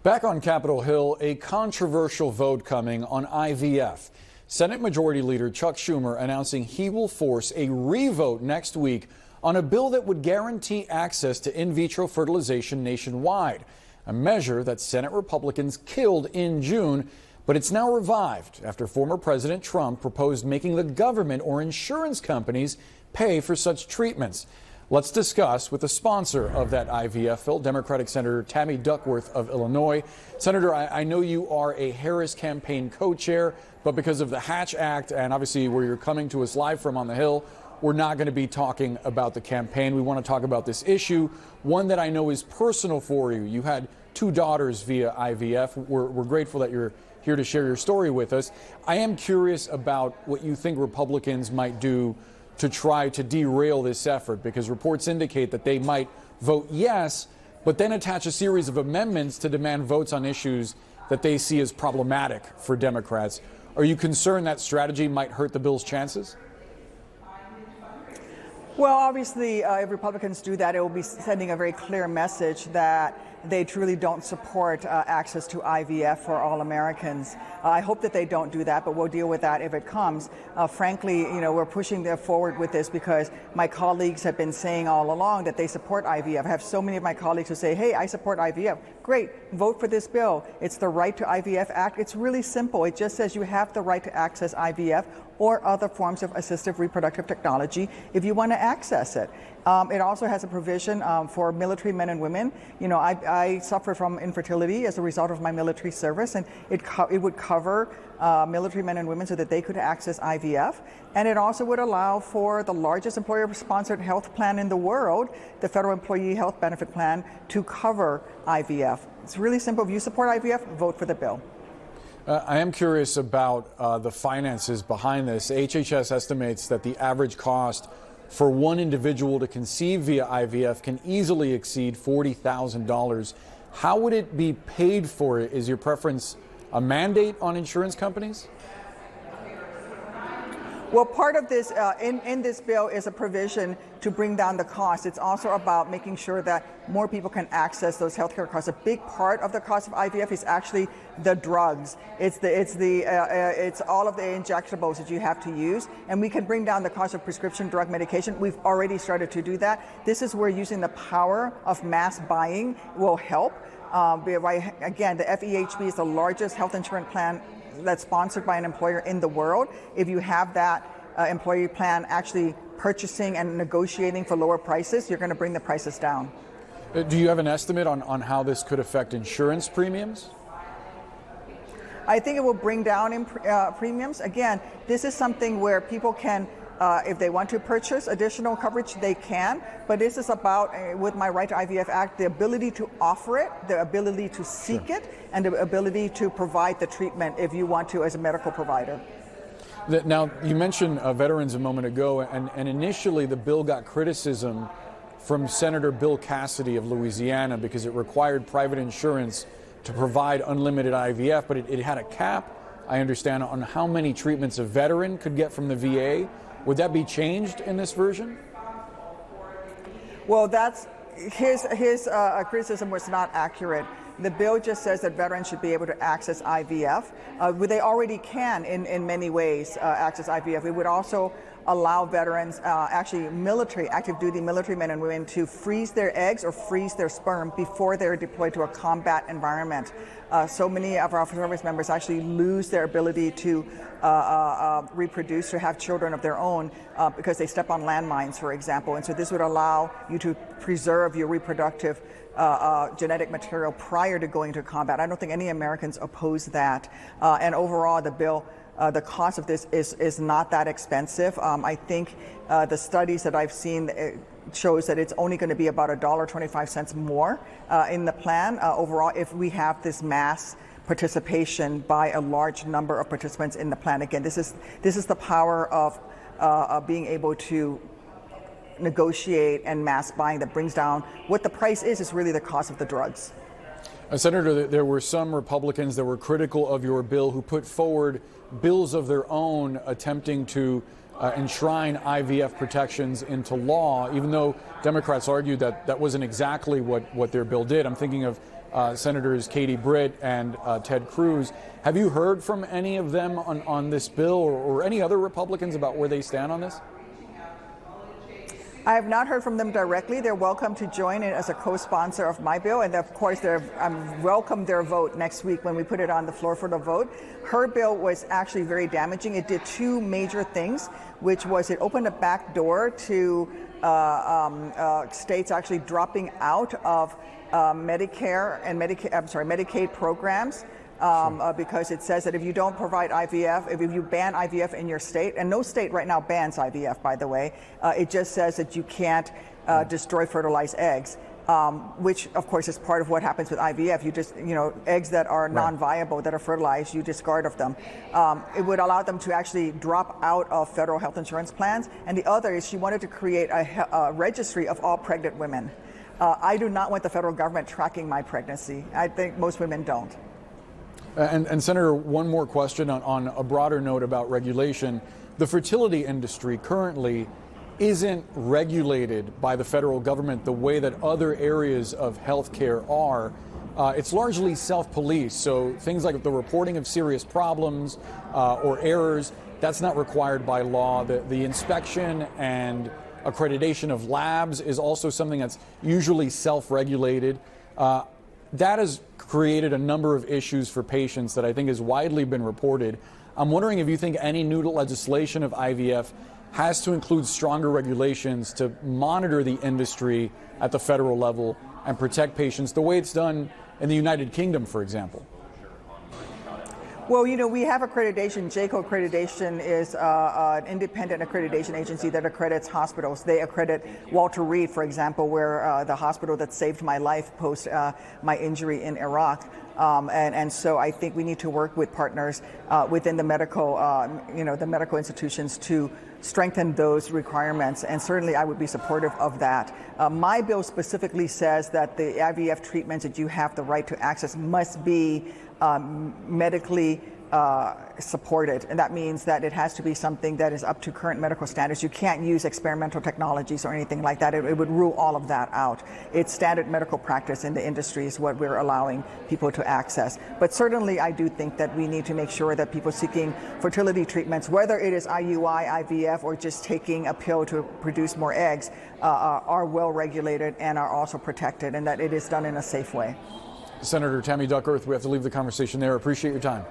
Back on Capitol Hill, a controversial vote coming on IVF. Senate Majority Leader Chuck Schumer announcing he will force a revote next week on a bill that would guarantee access to in vitro fertilization nationwide, a measure that Senate Republicans killed in June, but it's now revived after former President Trump proposed making the government or insurance companies pay for such treatments. Let's discuss with the sponsor of that IVF bill, Democratic Senator Tammy Duckworth of Illinois. Senator, I know you are a Harris campaign co-chair, but because of the Hatch Act and obviously where you're coming to us live from on the Hill, we're not going to be talking about the campaign. We want to talk about this issue, one that I know is personal for you. You had 2 daughters via IVF. We're grateful that you're here to share your story with us. I am curious about what you think Republicans might do to try to derail this effort, because reports indicate that they might vote yes, but then attach a series of amendments to demand votes on issues that they see as problematic for Democrats. Are you concerned that strategy might hurt the bill's chances? Well, obviously, if Republicans do that, it will be sending a very clear message that they truly don't support access to IVF for all Americans. I hope that they don't do that, but we'll deal with that if it comes. Frankly, we're pushing them forward with this because my colleagues have been saying all along that they support IVF. I have so many of my colleagues who say, hey, I support IVF. Great, vote for this bill. It's the Right to IVF Act. It's really simple. It just says you have the right to access IVF or other forms of assistive reproductive technology if you want to access it. It also has a provision for military men and women. I suffer from infertility as a result of my military service, and it would cover military men and women so that they could access IVF. And it also would allow for the largest employer-sponsored health plan in the world, the Federal Employee Health Benefit Plan, to cover IVF. It's really simple. If you support IVF, vote for the bill. I am curious about the finances behind this. HHS estimates that the average cost for one individual to conceive via IVF can easily exceed $40,000. How would it be paid for? Is your preference a mandate on insurance companies? Well, part of this in this bill is a provision to bring down the cost. It's also about making sure that more people can access those healthcare costs. A big part of the cost of IVF is actually the drugs. It's all of the injectables that you have to use, and we can bring down the cost of prescription drug medication. We've already started to do that. This is where using the power of mass buying will help. Again, the FEHB is the largest health insurance plan that's sponsored by an employer in the world. If you have that employee plan actually purchasing and negotiating for lower prices, you're going to bring the prices down. Do you have an estimate on how this could affect insurance premiums? I think it will bring down premiums. Again, this is something where people can, if they want to purchase additional coverage, they can. But this is about, with my Right to IVF Act, the ability to offer it, the ability to seek it, and the ability to provide the treatment if you want to as a medical provider. Now, you mentioned veterans a moment ago, and initially the bill got criticism from Senator Bill Cassidy of Louisiana because it required private insurance to provide unlimited IVF, but it had a cap, I understand, on how many treatments a veteran could get from the VA. Would that be changed in this version? Well, that's his criticism was not accurate. The bill just says that veterans should be able to access IVF. They already can, in many ways, access IVF. It would also allow veterans, actually active duty military men and women, to freeze their eggs or freeze their sperm before they're deployed to a combat environment. So many of our service members actually lose their ability to reproduce, to have children of their own, because they step on landmines, for example. And so this would allow you to preserve your reproductive genetic material prior to going to combat. I don't think any Americans oppose that. And overall, the bill, the cost of this is not that expensive. I think the studies that I've seen shows that it's only going to be about $1.25 more in the plan overall if we have this mass participation by a large number of participants in the plan. Again, this is the power of being able to negotiate and mass buying that brings down what the price is really the cost of the drugs. Senator, there were some Republicans that were critical of your bill who put forward bills of their own attempting to enshrine IVF protections into law, even though Democrats argued that that wasn't exactly what their bill did. I'm thinking of Senators Katie Britt and Ted Cruz. Have you heard from any of them on this bill, or any other Republicans about where they stand on this? I have not heard from them directly. They're welcome to join in as a co-sponsor of my bill, and of course, I welcome their vote next week when we put it on the floor for the vote. Her bill was actually very damaging. It did two major things, which was it opened a back door to states actually dropping out of Medicare and Medicaid programs. Because it says that if you don't provide IVF, if you ban IVF in your state, and no state right now bans IVF, by the way, it just says that you can't destroy fertilized eggs, which of course is part of what happens with IVF. You just, eggs that are non-viable, that are fertilized, you discard of them. It would allow them to actually drop out of federal health insurance plans. And the other is she wanted to create a registry of all pregnant women. I do not want the federal government tracking my pregnancy. I think most women don't. And Senator, one more question on a broader note about regulation. The fertility industry currently isn't regulated by the federal government the way that other areas of healthcare are. It's largely self-policed, so things like the reporting of serious problems or errors, that's not required by law. The inspection and accreditation of labs is also something that's usually self-regulated. That has created a number of issues for patients that I think has widely been reported. I'm wondering if you think any new legislation of IVF has to include stronger regulations to monitor the industry at the federal level and protect patients the way it's done in the United Kingdom, for example. Well, we have accreditation. JCO accreditation is an independent accreditation agency that accredits hospitals. They accredit Walter Reed, for example, where the hospital that saved my life post my injury in Iraq. And so I think we need to work with partners within the medical, the medical institutions to strengthen those requirements. And certainly I would be supportive of that. My bill specifically says that the IVF treatments that you have the right to access must be medically supported, and that means that it has to be something that is up to current medical standards. You can't use experimental technologies or anything like that. It would rule all of that out. It's standard medical practice in the industry is what we're allowing people to access. But certainly I do think that we need to make sure that people seeking fertility treatments, whether it is IUI, IVF, or just taking a pill to produce more eggs, are well regulated and are also protected, and that it is done in a safe way. Senator Tammy Duckworth, we have to leave the conversation there. Appreciate your time.